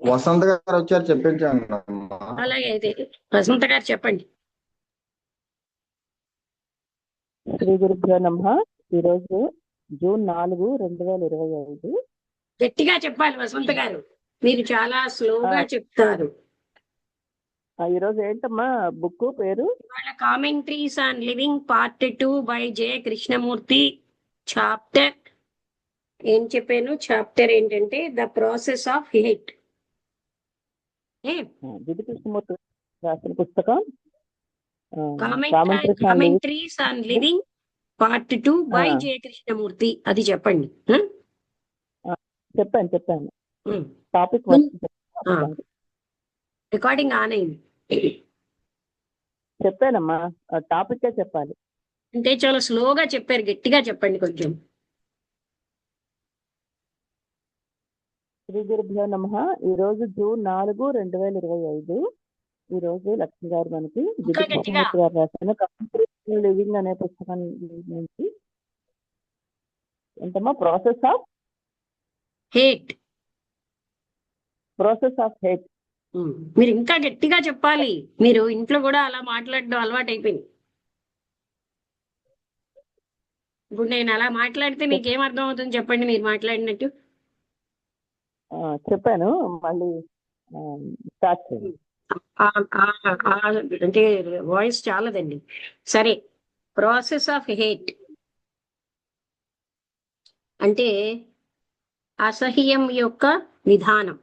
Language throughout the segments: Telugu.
వసంత గారు వచ్చారు, చెప్పించండి అమ్మా. అలాగే అయితే వసంత గారు చెప్పండి. శ్రీ గురుభ్యో నమః. ఈరోజు జూన్ 4, 2025. గట్టిగా చెప్పాలి వసంత గారు, మీరు చాలా స్లోగా చెప్తారు. ఈరోజు ఏంటమ్మా బుక్ పేరు? వాళ్ళ commentaries on living part 2 by J Krishnamurthy. Chapter ఏం చెప్పాను? చాప్టర్ ఏంటంటే the process of hate. Jiddu Krishnamurti రాసిన పుస్తకం commentaries on living. Commentaries on living part 2 by J Krishnamurthy. అది చెప్పండి. చెప్పాను. ఉమ్. టాపిక్ రికార్డింగ్ ఆన్ అయింది. చెప్పానమ్మా, టాపిక్ చెప్పాలి. అంటే చాలా స్లోగా చెప్పారు, గట్టిగా చెప్పండి కొంచెం. శ్రీ గురుభ్యో నమః. ఈరోజు జూన్ 4, 2025. ఈ రోజు లక్ష్మి గారు మనకి జిడ్డు కృష్ణమూర్తి గారు రాసిన కామెంటరీస్ ఆన్ లివింగ్ అనే పుస్తకం నుంచి ఏంటమ్మా ప్రాసెస్ ఆఫ్ హేట్. మీరు ఇంకా గట్టిగా చెప్పాలి. మీరు ఇంట్లో కూడా అలా మాట్లాడడం అలవాటు అయిపోయింది. ఇప్పుడు నేను అలా మాట్లాడితే మీకేం అర్థం అవుతుంది చెప్పండి, మీరు మాట్లాడినట్టు. చెప్పాను, మళ్ళీ స్టార్ట్ చేయండి. అంటే వాయిస్ చాలదండి. సరే, ప్రాసెస్ ఆఫ్ హేట్ అంటే అసహ్యం యొక్క విధానం,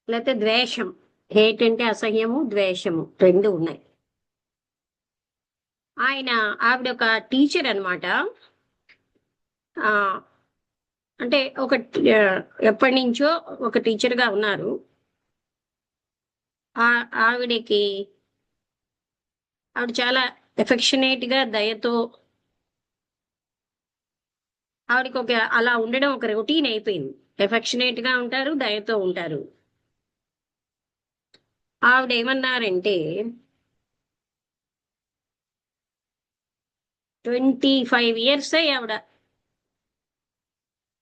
లేకపోతే ద్వేషం. హేట్ అంటే అసహ్యము, ద్వేషము రెండు ఉన్నాయి. ఆవిడ ఒక టీచర్ అనమాట. అంటే ఎప్పటి నుంచో ఒక టీచర్గా ఉన్నారు. ఆవిడకి ఆవిడ చాలా ఎఫెక్షనేట్గా, దయతో, ఆవిడకి అలా ఉండడం ఒక రొటీన్ అయిపోయింది. ఎఫెక్షనేట్గా ఉంటారు, దయతో ఉంటారు. ఆవిడ ఏమన్నారంటే 25 years ఆవిడ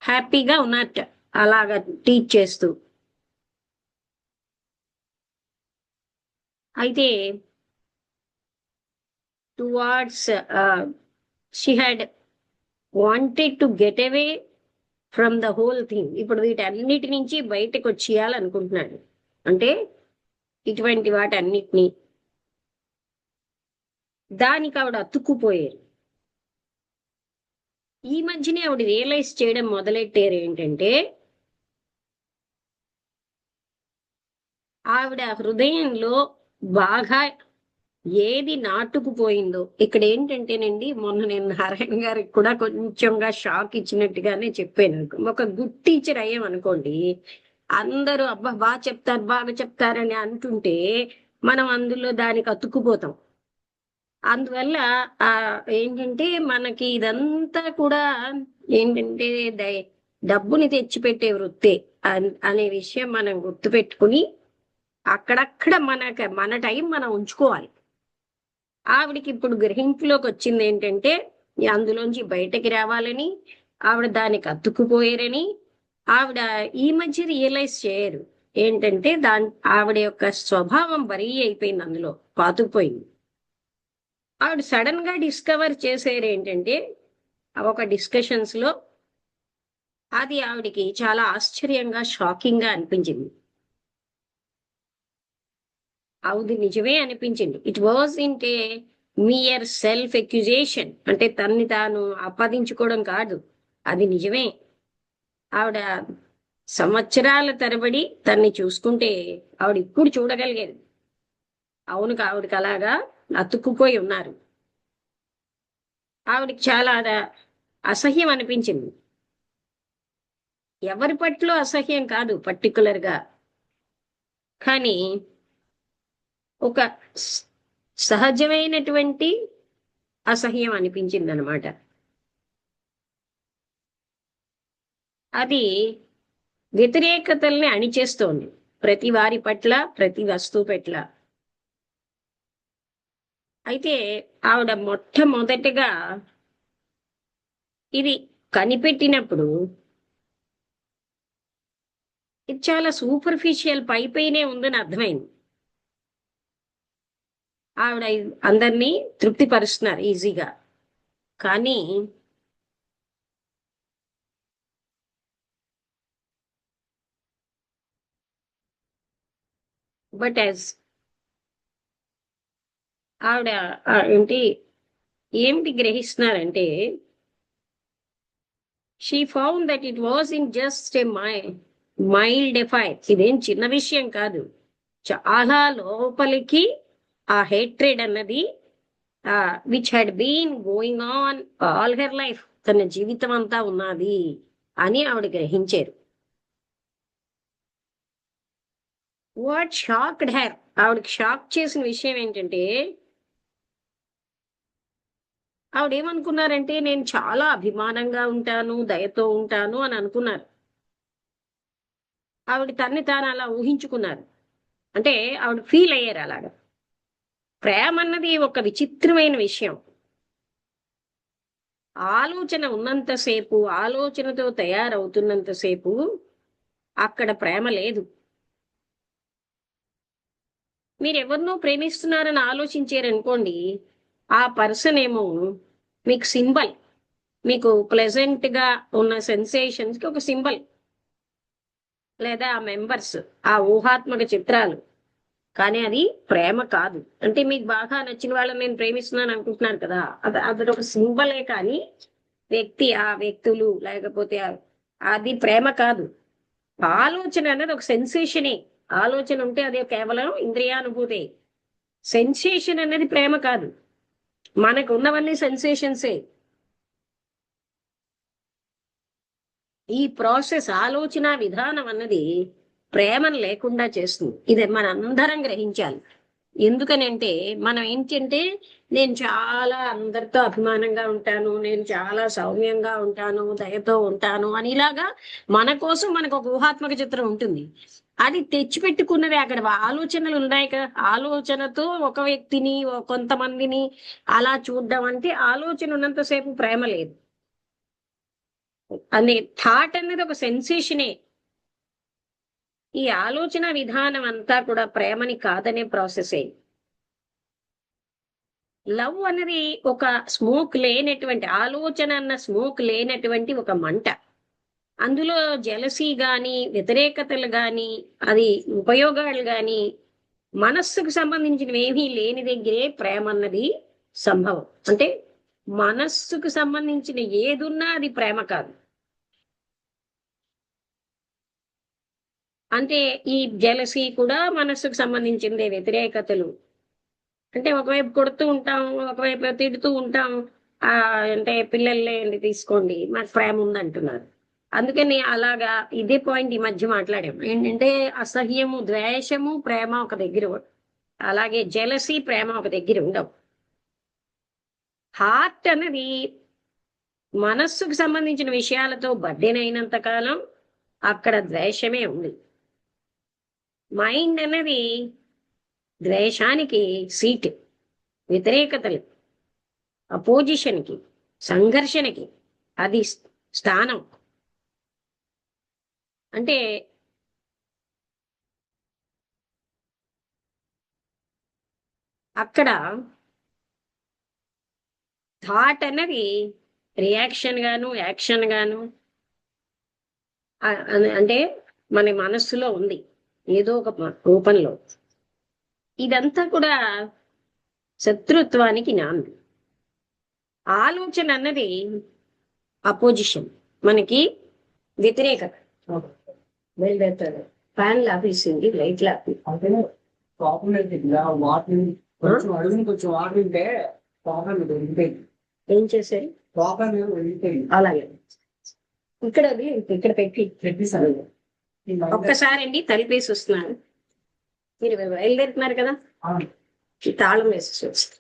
హ్యాపీగా ఉన్నట్ట అలాగా టీచ్ చేస్తూ. అయితే towards she had wanted to get away from the whole thing. ఇప్పుడు వీటన్నిటి నుంచి బయటకు వచ్చేయాలనుకుంటున్నాడు. అంటే ఇటువంటి వాటన్నిటినీ, దానికి ఆవిడ అతుక్కుపోయారు. ఈ మధ్యనే ఆవిడ రియలైజ్ చేయడం మొదలెట్టారు ఏంటంటే ఆవిడ హృదయంలో బాగా ఏది నాటుకుపోయిందో. ఇక్కడ ఏంటంటేనండి, మొన్న నేను నారాయణ గారికి కూడా కొంచెంగా షాక్ ఇచ్చినట్టుగానే చెప్పాను. ఒక గుడ్ టీచర్ అయ్యామనుకోండి, అందరూ అబ్బా బాగా చెప్తారని అంటుంటే మనం అందులో దానికి అతుక్కుపోతాం. అందువల్ల ఏంటంటే మనకి ఇదంతా కూడా ఏంటంటే డబ్బుని తెచ్చిపెట్టే వృత్తే అనే విషయం మనం గుర్తుపెట్టుకుని అక్కడక్కడ మన టైం మనం ఉంచుకోవాలి. ఆవిడకి ఇప్పుడు గ్రహింపులోకి వచ్చింది ఏంటంటే అందులోంచి బయటకి రావాలని, ఆవిడ దానికి అతుక్కుపోయారని. ఆవిడ ఈ మధ్య రియలైజ్ చేయరు ఏంటంటే ఆవిడ యొక్క స్వభావం బరీ అయిపోయింది, అందులో పాతుకుపోయింది. ఆవిడ సడన్ గా డిస్కవర్ చేసేది ఏంటంటే ఒక డిస్కషన్స్ లో అది ఆవిడికి చాలా ఆశ్చర్యంగా, షాకింగ్ గా అనిపించింది. అది నిజమే అనిపించింది. It was in a mere self accusation, అంటే తన్ని తాను ఆపాదించుకోవడం కాదు, అది నిజమే. ఆవిడ సంవత్సరాల తరబడి తన్ని చూసుకుంటే ఆవిడ ఇప్పుడు చూడగలిగేది. అవును, ఆవిడకి అలాగా అతుక్కుపోయి ఉన్నారు. ఆవిడకి చాలా అసహ్యం అనిపించింది. ఎవరి పట్ల అసహ్యం కాదు పర్టికులర్ గా, కానీ ఒక సహజమైనటువంటి అసహ్యం అనిపించింది అనమాట. అది వ్యతిరేకతల్ని అణిచేస్తోంది ప్రతి వారి పట్ల, ప్రతి వస్తువు పట్ల. అయితే ఆవిడ మొట్టమొదటిగా ఇది కనిపెట్టినప్పుడు ఇది చాలా సూపర్ఫిషియల్ పైనే ఉందని అర్థమైంది. ఆవిడ అందరినీ తృప్తిపరుస్తున్నారు ఈజీగా. కానీ బట్ యాజ్ ఆవిడ ఏంటి ఏమిటి గ్రహిస్తున్నారంటే, she found that it was in just a mild affair. ఇదేం చిన్న విషయం కాదు. చాలా లోపలికి ఆ హేట్రెడ్ అన్నది which had been going on all her life, తన జీవితం అంతా ఉన్నది అని ఆవిడ గ్రహించారు. వాట్ షాక్డ్ హెర్, ఆవిడకి షాక్ చేసిన విషయం ఏంటంటే, ఆవిడేమనుకున్నారంటే నేను చాలా అభిమానంగా ఉంటాను, దయతో ఉంటాను అని అనుకున్నారు. ఆవిడ తన్ని తాను అలా ఊహించుకున్నారు. అంటే ఆవిడ ఫీల్ అయ్యారు అలాగా. ప్రేమ అన్నది ఒక విచిత్రమైన విషయం. ఆలోచన ఉన్నంతసేపు, ఆలోచనతో తయారవుతున్నంతసేపు అక్కడ ప్రేమ లేదు. మీరు ఎవరినో ప్రేమిస్తున్నారని ఆలోచించారనుకోండి, ఆ పర్సన్ ఏమో మీకు సింబల్, మీకు ప్లెజెంట్ గా ఉన్న సెన్సేషన్స్ కి ఒక సింబల్, లేదా ఆ మెంబర్స్, ఆ ఊహాత్మక చిత్రాలు. కానీ అది ప్రేమ కాదు. అంటే మీకు బాగా నచ్చిన వాళ్ళని నేను ప్రేమిస్తున్నాను అనుకుంటున్నారు కదా, అది ఒక సింబలే. కానీ ఆ వ్యక్తులు లేకపోతే అది ప్రేమ కాదు. ఆలోచన అనేది ఒక సెన్సేషనే. ఆలోచన ఉంటే అదే కేవలం ఇంద్రియానుభూతే. సెన్సేషన్ అనేది ప్రేమ కాదు. మనకు ఉన్నవన్నీ సెన్సేషన్సే. ఈ ప్రాసెస్, ఆలోచన విధానం అన్నది ప్రేమను లేకుండా చేస్తుంది. ఇది మనందరం గ్రహించాలి. ఎందుకనంటే మనం ఏంటంటే, నేను చాలా అందరితో అభిమానంగా ఉంటాను, నేను చాలా సౌమ్యంగా ఉంటాను, దయతో ఉంటాను అని ఇలాగా మన కోసం మనకు ఒక ఊహాత్మక చిత్రం ఉంటుంది. అది తెచ్చిపెట్టుకున్నది అక్కడ ఆలోచనలు ఉన్నాయి కదా. ఆలోచనతో ఒక వ్యక్తిని కొంతమందిని అలా చూడడం అంటే, ఆలోచన ఉన్నంతసేపు ప్రేమ లేదు. అనే థాట్ అనేది ఒక సెన్సేషనే. ఈ ఆలోచన విధానం అంతా కూడా ప్రేమని కాదనే ప్రాసెసే. లవ్ అనేది ఒక స్మోక్ లేనటువంటి, ఆలోచన అన్న స్మోక్ లేనటువంటి ఒక మంట. అందులో జెలసీ గాని, వ్యతిరేకతలు గాని, అది ఉపయోగాలు గాని, మనస్సుకు సంబంధించినవి ఏమీ లేని దగ్గరే ప్రేమ అన్నది సంభవం. అంటే మనస్సుకు సంబంధించిన ఏదున్నా అది ప్రేమ కాదు. అంటే ఈ జెలసీ కూడా మనస్సుకు సంబంధించిందే. వ్యతిరేకతలు అంటే ఒకవైపు కొడుతూ ఉంటాం, ఒకవైపు తిడుతూ ఉంటాం. అంటే పిల్లల్ని తీసుకోండి, మాకు ప్రేమ ఉందంటున్నారు. అందుకని అలాగా ఇదే పాయింట్ ఈ మధ్య మాట్లాడాము. ఏంటంటే అసహ్యము, ద్వేషము, ప్రేమ ఒక దగ్గర, అలాగే జెలసీ, ప్రేమ ఒక దగ్గర ఉండవు. హార్ట్ అనేది మనస్సుకు సంబంధించిన విషయాలతో బర్డెన్ అయినంత కాలం అక్కడ ద్వేషమే ఉంది. మైండ్ అనేది ద్వేషానికి సీట్, వ్యతిరేకతలు, అపోజిషన్కి, సంఘర్షణకి అది స్థానం. అంటే అక్కడ థాట్ అనేది రియాక్షన్ గాను, యాక్షన్ గాను, అంటే మన మనస్సులో ఉంది ఏదో ఒక రూపంలో. ఇదంతా కూడా శత్రుత్వానికి నాంది. ఆలోచన అన్నది అపోజిషన్, మనకి వ్యతిరేకత. బయలుదేరుతారు, ఫ్యాన్లు ఆపేసింది, లైట్లు ఆపి. ప్రాబ్లం ఏంటి వాటర్ కొంచెం అడుగుని కొంచెం వాటర్ ఉంటే ప్రాబ్లం వెళ్ళిపోయింది. ఏం చేశారు? ప్రాబ్లం వెళ్ళిపోయింది. అలాగే ఇక్కడ ఇక్కడ పెట్టి చెప్పేసారు. ఒక్కసారి అండి తలిపేసి వస్తున్నాను. మీరు బయలుదేరుతున్నారు కదా, ఈ తాళం వేసి వస్తారు.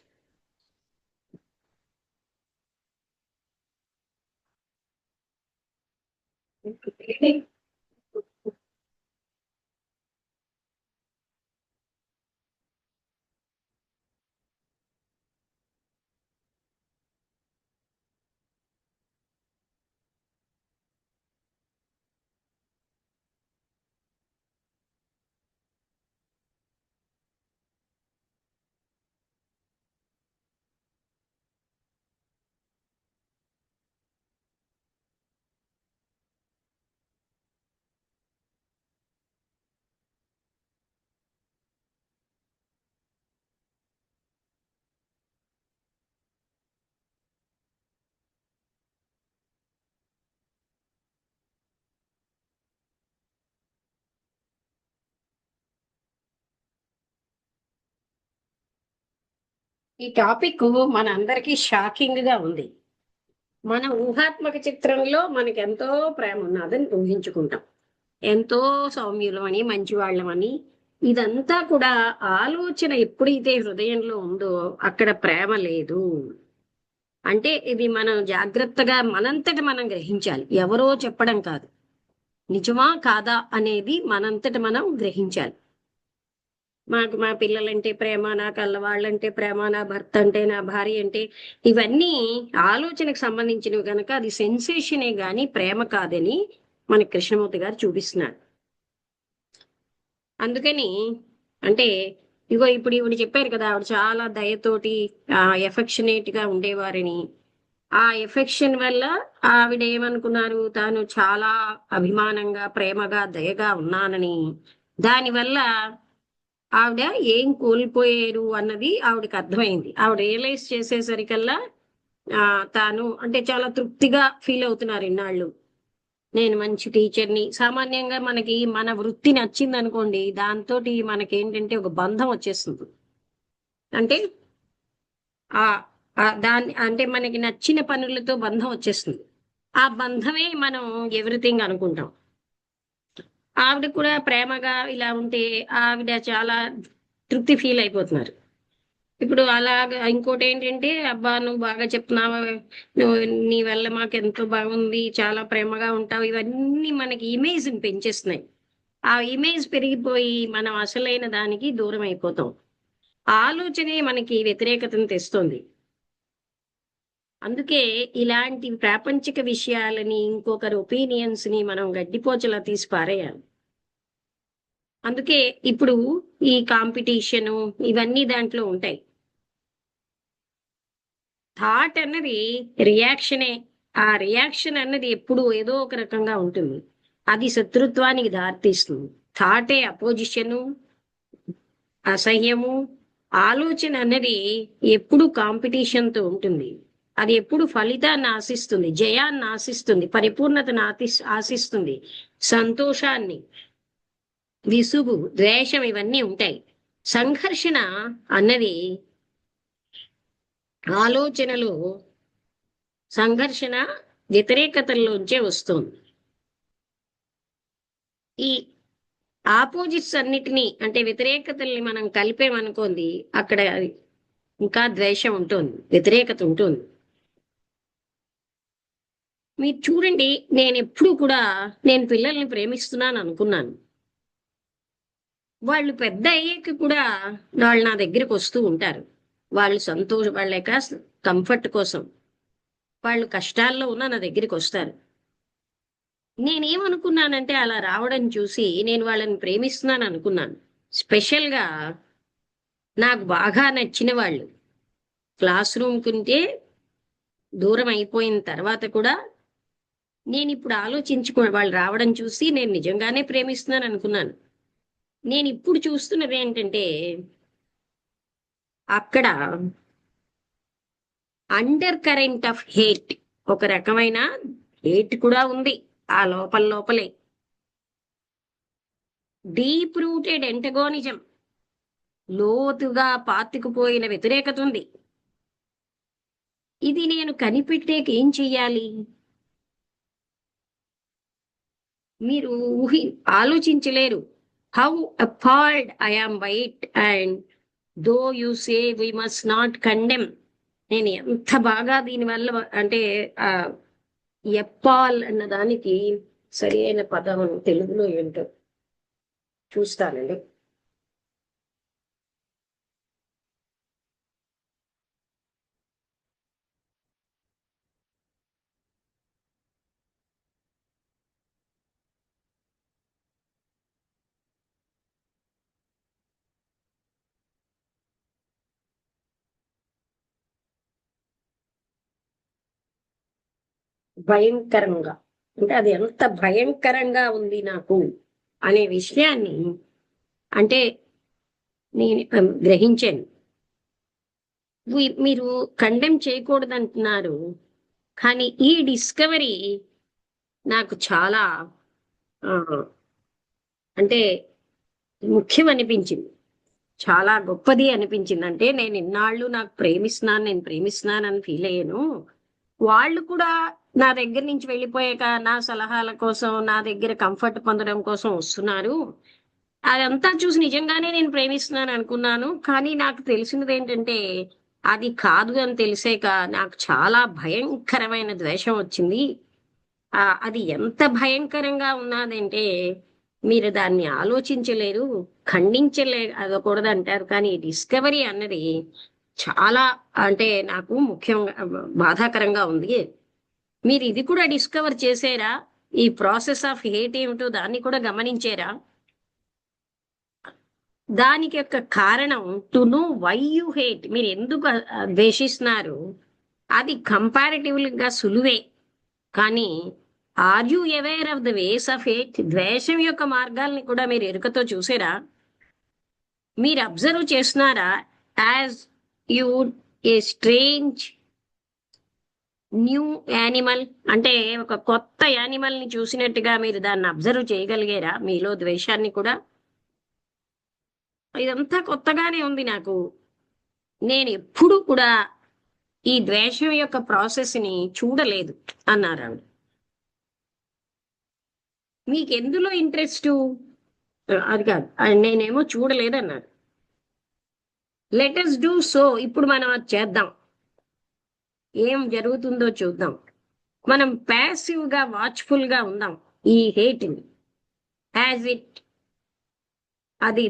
ఈ టాపిక్ మన అందరికీ షాకింగ్ గా ఉంది. మన ఊహాత్మక చిత్రంలో మనకి ఎంతో ప్రేమ ఉన్నదని ఊహించుకుంటాం. ఎంతో సౌమ్యులమని, మంచివాళ్ళమని. ఇదంతా కూడా ఆలోచన ఎప్పుడైతే హృదయంలో ఉందో అక్కడ ప్రేమ లేదు. అంటే ఇది మనం జాగ్రత్తగా మనంతట మనం గ్రహించాలి. ఎవరో చెప్పడం కాదు. నిజమా కాదా అనేది మనంతట మనం గ్రహించాలి. మా పిల్లలంటే ప్రేమ, నా కళ్ళ వాళ్ళంటే ప్రేమ, నా భర్త అంటే, నా భార్య అంటే, ఇవన్నీ ఆలోచనకు సంబంధించినవి కనుక అది సెన్సేషనే గాని ప్రేమ కాదని మన కృష్ణమూర్తి గారు చూపిస్తున్నాడు. అందుకని అంటే ఇగో ఇప్పుడు ఈవిడ చెప్పారు కదా, ఆవిడ చాలా దయతోటి ఎఫెక్షనేట్ గా ఉండేవారని. ఆ ఎఫెక్షన్ వల్ల ఆవిడ ఏమనుకున్నారు, తాను చాలా అభిమానంగా, ప్రేమగా, దయగా ఉన్నానని. దానివల్ల ఆవిడ ఏం కోల్పోయారు అన్నది ఆవిడకి అర్థమైంది. ఆవిడ రియలైజ్ చేసేసరికల్లా తాను అంటే చాలా తృప్తిగా ఫీల్ అవుతున్నారు ఇన్నాళ్ళు. నేను మంచి టీచర్ని. సామాన్యంగా మనకి మన వృత్తి నచ్చింది అనుకోండి, దాంతో మనకేంటంటే ఒక బంధం వచ్చేస్తుంది. అంటే ఆ దాన్ని అంటే మనకి నచ్చిన పనులతో బంధం వచ్చేస్తుంది. ఆ బంధమే మనం ఎవ్రీథింగ్ అనుకుంటాం. ఆవిడ కూడా ప్రేమగా ఇలా ఉంటే ఆవిడ చాలా తృప్తి ఫీల్ అయిపోతున్నారు. ఇప్పుడు అలాగా ఇంకోటి ఏంటంటే, అబ్బా నువ్వు బాగా చెప్తున్నావా, నువ్వు నీ వల్ల మాకు ఎంతో బాగుంది, చాలా ప్రేమగా ఉంటావు, ఇవన్నీ మనకి ఇమేజ్ పెంచేస్తున్నాయి. ఆ ఇమేజ్ పెరిగిపోయి మనం అసలైన దానికి దూరం అయిపోతాం. ఆలోచనే మనకి వ్యతిరేకతను తెస్తుంది. అందుకే ఇలాంటి ప్రాపంచిక విషయాలని, ఇంకొకరి ఒపీనియన్స్ ని మనం గడ్డిపోచలా తీసి పారేయాలి. అందుకే ఇప్పుడు ఈ కాంపిటీషను ఇవన్నీ దాంట్లో ఉంటాయి. థాట్ అన్నది రియాక్షనే. ఆ రియాక్షన్ అన్నది ఎప్పుడు ఏదో ఒక రకంగా ఉంటుంది. అది శత్రుత్వానికి దారితీస్తుంది. థాటే అపోజిషను, అసహ్యము. ఆలోచన అన్నది ఎప్పుడు కాంపిటీషన్తో ఉంటుంది. అది ఎప్పుడు ఫలితాన్ని ఆశిస్తుంది, జయాన్ని ఆశిస్తుంది, పరిపూర్ణతను ఆశిస్తుంది, సంతోషాన్ని. విసుగు, ద్వేషం ఇవన్నీ ఉంటాయి. సంఘర్షణ అన్నది ఆలోచనలో సంఘర్షణ వ్యతిరేకతల్లోంచే వస్తుంది. ఈ ఆపోజిట్స్ అన్నిటినీ అంటే వ్యతిరేకతల్ని మనం కలిపేమనుకోండి, అక్కడ ఇంకా ద్వేషం ఉంటుంది, వ్యతిరేకత ఉంటుంది. మీరు చూడండి, నేను ఎప్పుడు కూడా నేను పిల్లల్ని ప్రేమిస్తున్నాను అనుకున్నాను. వాళ్ళు పెద్ద అయ్యాక కూడా వాళ్ళు నా దగ్గరికి వస్తూ ఉంటారు. వాళ్ళు వాళ్ళ యొక్క కంఫర్ట్ కోసం, వాళ్ళు కష్టాల్లో ఉన్న నా దగ్గరికి వస్తారు. నేనేమనుకున్నానంటే అలా రావడం చూసి నేను వాళ్ళని ప్రేమిస్తున్నాను అనుకున్నాను. స్పెషల్గా నాకు బాగా నచ్చిన వాళ్ళు క్లాస్ రూమ్ కుంటే దూరం అయిపోయిన తర్వాత కూడా నేను ఇప్పుడు వాళ్ళు రావడం చూసి నేను నిజంగానే ప్రేమిస్తున్నాను అనుకున్నాను. నేను ఇప్పుడు చూస్తున్నది ఏంటంటే అక్కడ అండర్ కరెంట్ ఆఫ్ హేట్, ఒక రకమైన హేట్ కూడా ఉంది ఆ లోపలే. డీప్ రూటెడ్ ఎంటగోనిజం, లోతుగా పాతుకుపోయిన వ్యతిరేకత ఉంది. ఇది నేను కనిపెట్టేకి ఏం చెయ్యాలి? మీరు ఆలోచించలేరు. How appalled I am by it, and though you say we must not condemn. నేను ఎంత బాగా దీనివల్ల అంటే ఎప్పాల్ అన్న దానికి సరి అయిన పదం తెలుగులో ఏంటో చూస్తానండి. భయంకరంగా అంటే అది ఎంత భయంకరంగా ఉంది నాకు అనే విషయాన్ని అంటే నేను గ్రహించాను. మీరు కండెమ్ చేయకూడదు అంటున్నారు, కానీ ఈ డిస్కవరీ నాకు చాలా అంటే ముఖ్యం అనిపించింది. చాలా గొప్పది అనిపించింది. అంటే నేను ఇన్నాళ్ళు నాకు ప్రేమిస్తున్నాను, నేను ప్రేమిస్తున్నానని ఫీల్ అయ్యాను. వాళ్ళు కూడా నా దగ్గర నుంచి వెళ్ళిపోయాక నా సలహాల కోసం, నా దగ్గర కంఫర్ట్ పొందడం కోసం వస్తున్నారు. అదంతా చూసి నిజంగానే నేను ప్రేమిస్తున్నాను అనుకున్నాను. కానీ నాకు తెలిసినదేంటంటే, అది కాదు అని తెలిసాక నాకు చాలా భయంకరమైన ద్వేషం వచ్చింది. అది ఎంత భయంకరంగా ఉన్నదంటే, మీరు దాన్ని ఆలోచించలేరు, ఖండించకూడదంటారు. కానీ డిస్కవరీ అన్నది చాలా అంటే నాకు ముఖ్యంగా బాధాకరంగా ఉంది. మీరు ఇది కూడా డిస్కవర్ చేసారా? ఈ ప్రాసెస్ ఆఫ్ హేట్ ఏమిటో దాన్ని కూడా గమనించారా? దానికి యొక్క కారణం to know why you hate, మీరు ఎందుకు ద్వేషిస్తున్నారు, అది కంపారిటివ్లీ గా సులువే. కానీ are you aware of the ways of hate, ద్వేషం యొక్క మార్గాల్ని కూడా మీరు ఎరుకతో చూసారా? మీరు అబ్జర్వ్ చేస్తున్నారా? As you A strange new animal, అంటే ఒక కొత్త యానిమల్ ని చూసినట్టుగా మీరు దాన్ని అబ్జర్వ్ చేయగలిగారా? మీలో ద్వేషాన్ని కూడా. ఇదంతా కొత్తగానే ఉంది నాకు. నేను ఎప్పుడు కూడా ఈ ద్వేషం యొక్క ప్రాసెస్ ని చూడలేదు అన్నారు ఆవిడ. మీకు ఎందులో ఇంట్రెస్ట్? అది కాదు, నేనేమో చూడలేదన్నారు. Let us do so. ఇప్పుడు మనం అది చేద్దాం, ఏం జరుగుతుందో చూద్దాం. మనం ప్యాసివ్ గా వాచ్ఫుల్ గా ఉందాం ఈ హేట్ ని యాజ్ ఇట్. అది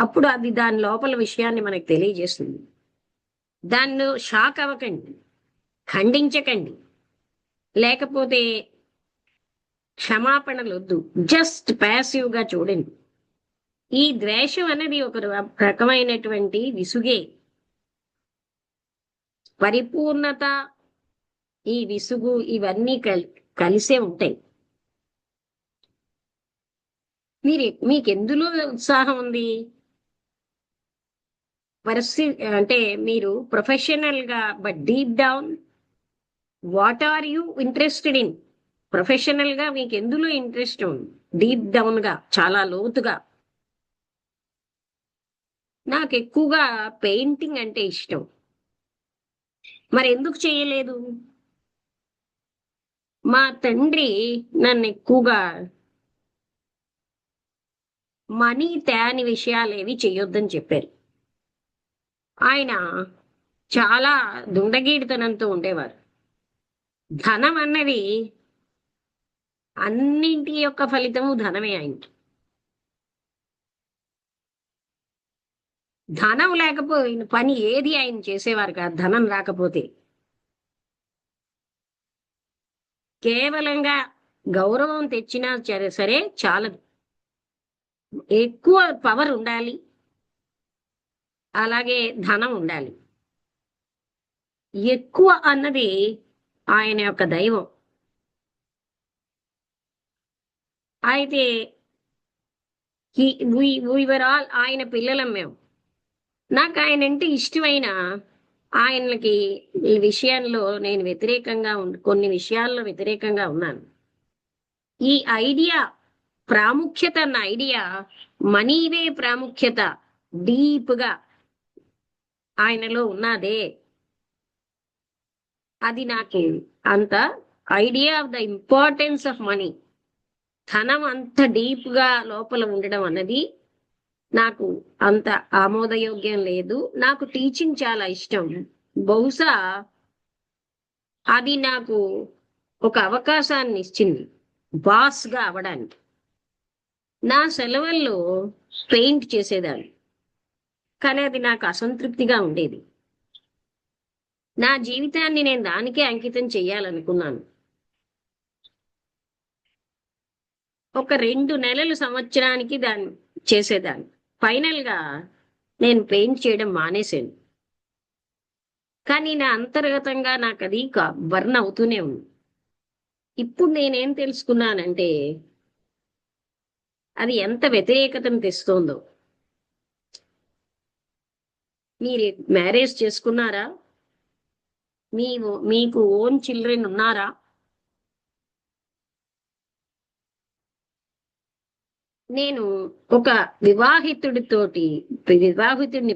అప్పుడు అది దాని లోపల విషయాన్ని మనకు తెలియజేస్తుంది. దాన్ని షాక్ అవ్వకండి, ఖండించకండి, లేకపోతే క్షమాపణలు వద్దు. జస్ట్ ప్యాసివ్ గా చూడండి. ఈ ద్వేషం అనేది ఒక రకమైనటువంటి విసుగే. పరిపూర్ణత, ఈ విసుగు ఇవన్నీ కలిసే ఉంటాయి. మీకెందులో ఉత్సాహం ఉంది? అంటే మీరు ప్రొఫెషనల్ గా, but deep down what are you interested in? Professional గా మీకు ఎందులో ఇంట్రెస్ట్ ఉంది? డీప్ డౌన్ గా, చాలా లోతుగా. నాకు ఎక్కువగా పెయింటింగ్ అంటే ఇష్టం. మరి ఎందుకు చేయలేదు? మా తండ్రి నన్ను ఎక్కువగా మనీ తేని విషయాలేవి చెయ్యొద్దని చెప్పారు. ఆయన చాలా దుండగీడితనంతో ఉండేవారు. ధనం అన్నది అన్నింటి యొక్క ఫలితము ధనమే. ఆయనకి ధనం లేకపోయిన పని ఏది ఆయన చేసేవారు కాదు. ధనం రాకపోతే కేవలంగా గౌరవం తెచ్చినా సరే చాలదు, ఎక్కువ పవర్ ఉండాలి, అలాగే ధనం ఉండాలి. ఎక్కువ అన్నది ఆయన యొక్క దైవం. అయితే ఆల్ ఆయన పిల్లలం మేము. నాకు ఆయన అంటే ఇష్టమైన ఆయనకి ఈ విషయంలో నేను వ్యతిరేకంగా కొన్ని విషయాల్లో వ్యతిరేకంగా ఉన్నాను. ఈ ఐడియా ప్రాముఖ్యత అన్న ఐడియా, మనీవే ప్రాముఖ్యత డీప్ గా ఆయనలో ఉన్నదే. అది నాకు అంత idea of the importance of money, ధనం అంత డీప్ గా లోపల ఉండడం అన్నది నాకు అంత ఆమోదయోగ్యం లేదు. నాకు టీచింగ్ చాలా ఇష్టం. బహుశా అది నాకు ఒక అవకాశాన్ని ఇచ్చింది బాస్ గా అవడానికి. నా సెలవుల్లో పెయింట్ చేసేదాన్ని, కానీ అది నాకు అసంతృప్తిగా ఉండేది. నా జీవితాన్ని నేను దానికే అంకితం చెయ్యాలనుకున్నాను. ఒక 2 నెలలు సంవత్సరానికి దాన్ని చేసేదాన్ని. ఫైనల్ గా నేను పెయింట్ చేయడం మానేశాను. కానీ నా అంతర్గతంగా నాకు అది బర్న్ అవుతూనే ఉంది. ఇప్పుడు నేనేం తెలుసుకున్నానంటే అది ఎంత వ్యతిరేకతను తెస్తోందో. మీరు మ్యారేజ్ చేసుకున్నారా? మీకు ఓన్ చిల్డ్రన్ ఉన్నారా? నేను ఒక వివాహితుడిని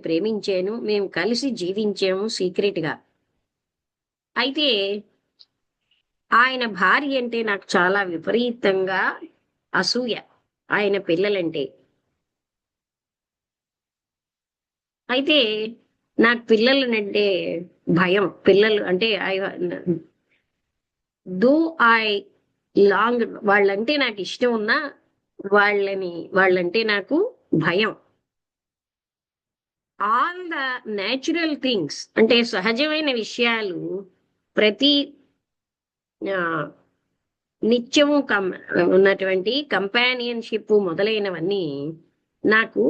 ప్రేమించాను, మేము కలిసి జీవించాము సీక్రెట్ గా. అయితే ఆయన భార్య అంటే నాకు చాలా విపరీతంగా అసూయ, ఆయన పిల్లలంటే. అయితే నాకు పిల్లలనంటే భయం. పిల్లలు అంటే దో ఐ లాంగ్, వాళ్ళంటే నాకు ఇష్టం ఉన్నా వాళ్ళంటే నాకు భయం. ఆల్ ద నేచురల్ థింగ్స్ అంటే సహజమైన విషయాలు, ప్రతి ఆ, నిత్యము ఉన్నటువంటి కంపానియన్షిప్ మొదలైనవన్నీ నాకు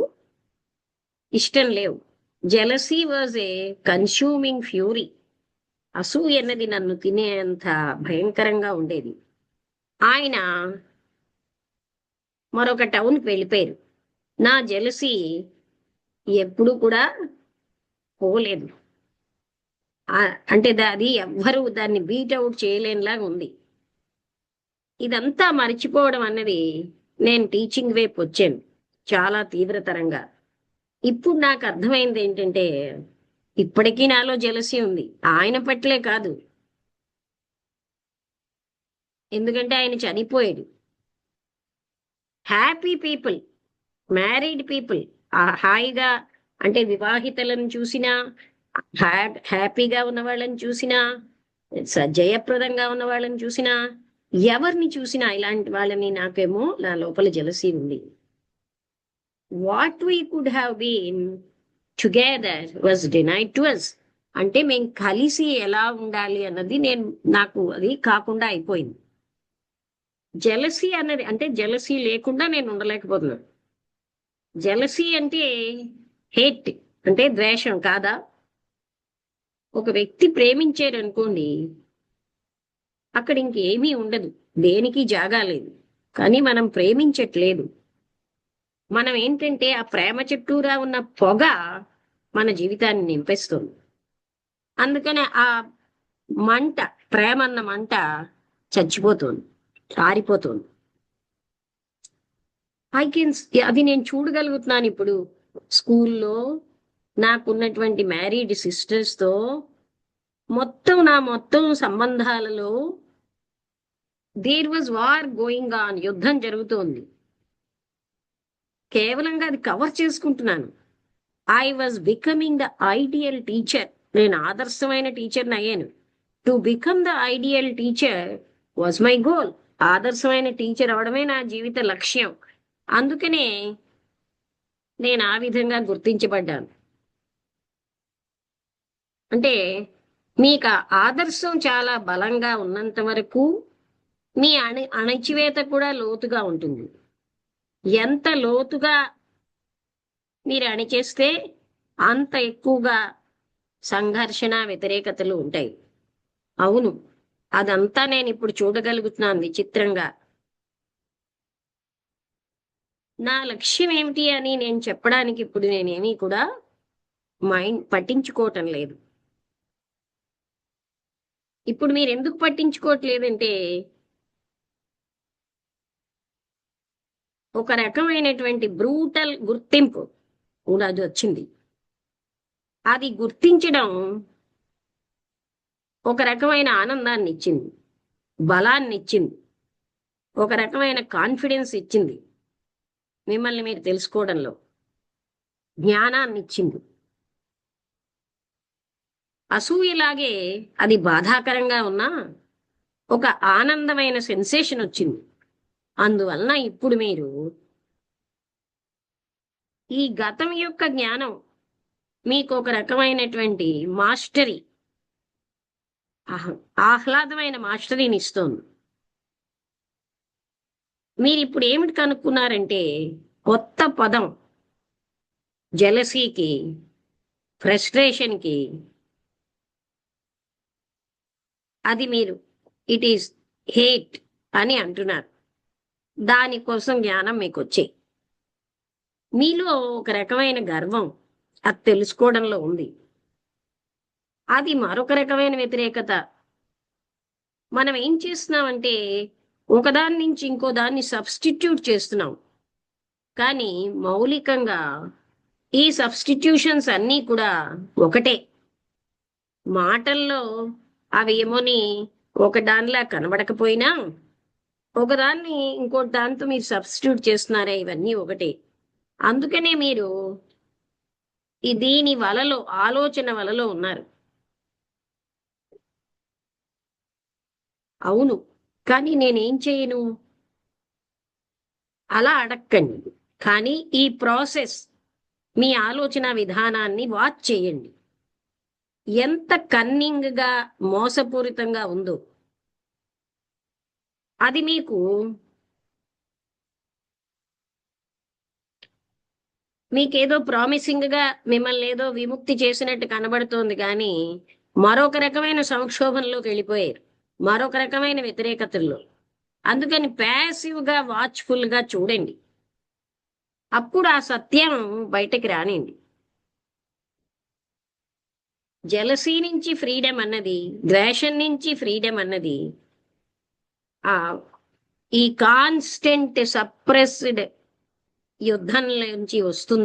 ఇష్టం లేవు. Jealousy was a consuming fury. అసూయ అన్నది నన్ను తినేంత భయంకరంగా ఉండేది. ఆయన మరొక టౌన్కి వెళ్ళిపోయారు. నా జెలసీ ఎప్పుడు కూడా పోలేదు. అంటే అది ఎవ్వరూ దాన్ని బీట్ అవుట్ చేయలేనిలాగా ఉంది. ఇదంతా మర్చిపోవడం అన్నది నేను టీచింగ్ వైపు వచ్చాను చాలా తీవ్రతరంగా. ఇప్పుడు నాకు అర్థమైంది ఏంటంటే, ఇప్పటికీ నాలో జెలసీ ఉంది, ఆయన పట్లే కాదు. ఎందుకంటే ఆయన చనిపోయాడు. హ్యాపీ పీపుల్, మ్యారీడ్ పీపుల్, హాయిగా అంటే వివాహితలను చూసినా, హ్యాపీగా ఉన్న వాళ్ళని చూసినా, జయప్రదంగా ఉన్న వాళ్ళని చూసినా, ఎవరిని చూసినా ఇలాంటి వాళ్ళని నాకేమో నా లోపల జెలసీ ఉంది. What we could have been together was denied to us. అంటే మేము కలిసి ఎలా ఉండాలి అన్నది నాకు అది కాకుండా అయిపోయింది. జెలసీ అన్నది అంటే జెలసీ లేకుండా నేను ఉండలేకపోతున్నాను. జెలసీ అంటే హేట్, అంటే ద్వేషం కాదా? ఒక వ్యక్తి ప్రేమించాడు అనుకోండి, అక్కడ ఇంకేమీ ఉండదు, దేనికి జాగా లేదు. కానీ మనం ప్రేమించట్లేదు. మనం ఏంటంటే ఆ ప్రేమ చుట్టూరా ఉన్న పొగ మన జీవితాన్ని నింపేస్తుంది. అందుకనే ఆ మంట, ప్రేమ అన్న మంట చచ్చిపోతుంది, ఆరిపోతుంది. అది నేను చూడగలుగుతున్నాను ఇప్పుడు. స్కూల్లో నాకున్నటువంటి మ్యారీడ్ సిస్టర్స్తో మొత్తం సంబంధాలలో there was war going on, యుద్ధం జరుగుతోంది. కేవలంగా అది కవర్ చేసుకుంటున్నాను. I was becoming the ideal teacher. నేను ఆదర్శమైన టీచర్ని అయ్యాను. To become the ideal teacher was my goal. ఆదర్శమైన టీచర్ అవడమే నా జీవిత లక్ష్యం. అందుకనే నేను ఆ విధంగా గుర్తించబడ్డాను. అంటే మీకు ఆదర్శం చాలా బలంగా ఉన్నంత వరకు మీ అణచివేత కూడా లోతుగా ఉంటుంది. ఎంత లోతుగా మీరు అణిచేస్తే అంత ఎక్కువగా సంఘర్షణ, వ్యతిరేకతలు ఉంటాయి. అవును, అదంతా నేను ఇప్పుడు చూడగలుగుతున్నాను విచిత్రంగా. నా లక్ష్యం ఏమిటి అని నేను చెప్పడానికి ఇప్పుడు నేనేమీ కూడా పట్టించుకోవటం లేదు. ఇప్పుడు మీరు ఎందుకు పట్టించుకోవట్లేదంటే, ఒక రకమైనటువంటి బ్రూటల్ గుర్తింపు కూడా అది వచ్చింది. అది గుర్తించడం ఒక రకమైన ఆనందాన్ని ఇచ్చింది, బలాన్ని ఇచ్చింది, ఒక రకమైన కాన్ఫిడెన్స్ ఇచ్చింది, మిమ్మల్ని మీరు తెలుసుకోవడంలో జ్ఞానాన్ని ఇచ్చింది. అసూయలాగే అది బాధాకరంగా ఉన్నా ఒక ఆనందమైన సెన్సేషన్ వచ్చింది. అందువలన ఇప్పుడు మీరు ఈ గతం యొక్క జ్ఞానం మీకు ఒక రకమైనటువంటి మాస్టరీ, ఆహ్లాదమైన మాస్టరీని ఇస్తోంది. మీరు ఇప్పుడు ఏమిటి కనుక్కున్నారంటే, కొత్త పదం జెలసీకి, ఫ్రస్ట్రేషన్కి, అది మీరు ఇట్ ఈస్ హేట్ అని అంటున్నారు. దానికోసం జ్ఞానం మీకు వచ్చాయి. మీలో ఒక రకమైన గర్వం అది తెలుసుకోవడంలో ఉంది. అది మరొక రకమైన వ్యతిరేకత. మనం ఏం చేస్తున్నామంటే, ఒకదాని నుంచి ఇంకో దాన్ని సబ్స్టిట్యూట్ చేస్తున్నాం. కానీ మౌలికంగా ఈ సబ్స్టిట్యూషన్స్ అన్నీ కూడా ఒకటే. మాటల్లో అవి ఏమోని ఒక దానిలా కనబడకపోయినా ఒకదాన్ని ఇంకోటి దాంతో మీరు సబ్స్టిట్యూట్ చేస్తున్నారే, ఇవన్నీ ఒకటే. అందుకనే మీరు దీని వలలో, ఆలోచన వలలో ఉన్నారు. అవును, కానీ నేనేం చేయను అలా అడక్కండి. కానీ ఈ ప్రాసెస్, మీ ఆలోచన విధానాన్ని వాచ్ చేయండి. ఎంత కన్నింగ్ గా, మోసపూరితంగా ఉందో అది మీకేదో ప్రామిసింగ్ గా మిమ్మల్ని ఏదో విముక్తి చేసినట్టు కనబడుతోంది, కానీ మరొక రకమైన సంక్షోభంలోకి వెళ్ళిపోయారు, మరొక రకమైన వ్యతిరేకతల్లో. అందుకని ప్యాసివ్ గా, వాచ్ఫుల్ గా చూడండి. అప్పుడు ఆ సత్యం బయటకి రానిండి. జలసీ నుంచి ఫ్రీడమ్ అన్నది, ద్వేషం నుంచి ఫ్రీడమ్ అన్నది ఆ ఈ కాన్స్టెంట్ సప్రెస్డ్ యుద్ధం నుంచి వస్తుంది.